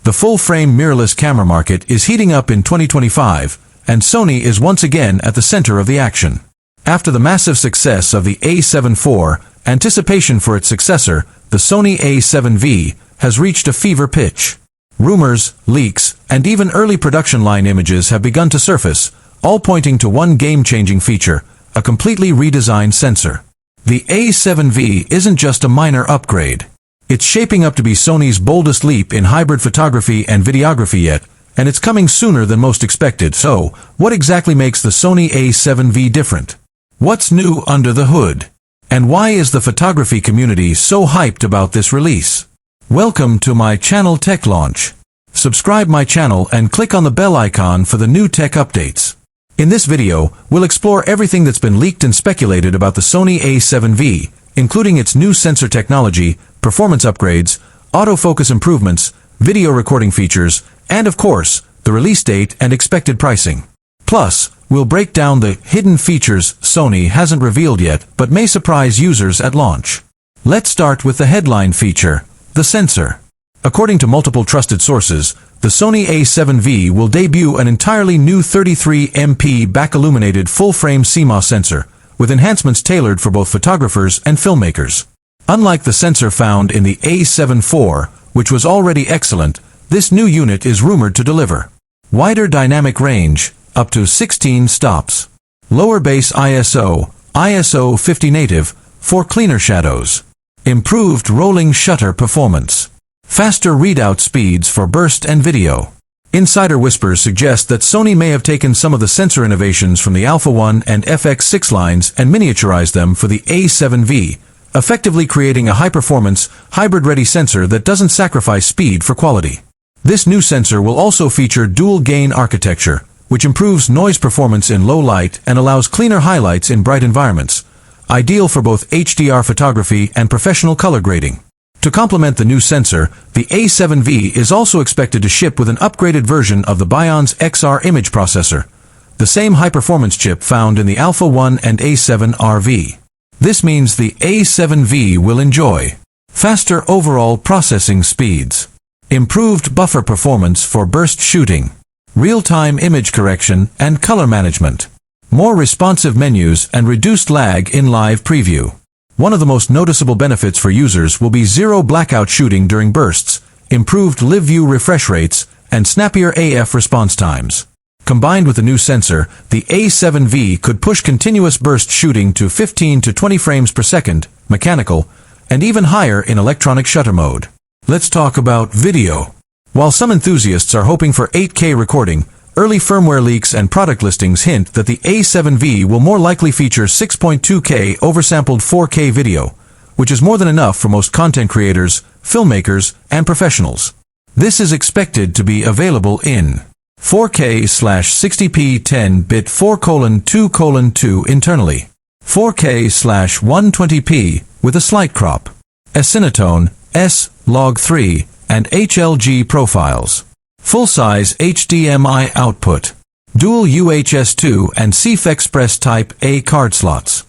The full-frame mirrorless camera market is heating up in 2025, and Sony is once again at the center of the action. After the massive success of the A7 IV, anticipation for its successor, the Sony A7V, has reached a fever pitch. Rumors, leaks, and even early production line images have begun to surface, all pointing to one game-changing feature, a completely redesigned sensor. The A7V isn't just a minor upgrade. It's shaping up to be Sony's boldest leap in hybrid photography and videography yet, and it's coming sooner than most expected. So, what exactly makes the Sony A7V different? What's new under the hood? And why is the photography community so hyped about this release? Welcome to my channel Tech Launch. Subscribe my channel and click on the bell icon for the new tech updates. In this video, we'll explore everything that's been leaked and speculated about the Sony A7V, including its new sensor technology, performance upgrades, autofocus improvements, video recording features, and of course, the release date and expected pricing. Plus, we'll break down the hidden features Sony hasn't revealed yet but may surprise users at launch. Let's start with the headline feature, the sensor. According to multiple trusted sources, the Sony A7V will debut an entirely new 33MP back-illuminated full-frame CMOS sensor, with enhancements tailored for both photographers and filmmakers. Unlike the sensor found in the A7 IV, which was already excellent, this new unit is rumored to deliver wider dynamic range, up to 16 stops, lower base ISO 50 native, for cleaner shadows, improved rolling shutter performance, faster readout speeds for burst and video. Insider whispers suggest that Sony may have taken some of the sensor innovations from the Alpha 1 and FX6 lines and miniaturized them for the A7V, effectively creating a high-performance, hybrid-ready sensor that doesn't sacrifice speed for quality. This new sensor will also feature dual-gain architecture, which improves noise performance in low light and allows cleaner highlights in bright environments, ideal for both HDR photography and professional color grading. To complement the new sensor, the A7V is also expected to ship with an upgraded version of the Bion's XR image processor, the same high-performance chip found in the Alpha 1 and A7RV. This means the A7V will enjoy faster overall processing speeds, improved buffer performance for burst shooting, real-time image correction and color management, more responsive menus and reduced lag in live preview. One of the most noticeable benefits for users will be zero blackout shooting during bursts, improved live view refresh rates, and snappier AF response times. Combined with the new sensor, the A7V could push continuous burst shooting to 15 to 20 frames per second, mechanical, and even higher in electronic shutter mode. Let's talk about video. While some enthusiasts are hoping for 8K recording, early firmware leaks and product listings hint that the A7V will more likely feature 6.2K oversampled 4K video, which is more than enough for most content creators, filmmakers, and professionals. This is expected to be available in 4K/60p 10-bit 4:2:2 internally, 4K/120p with a slight crop, S-Cinetone, S-Log3, and HLG profiles, full-size HDMI output, dual UHS-2 and CF Express Type A card slots,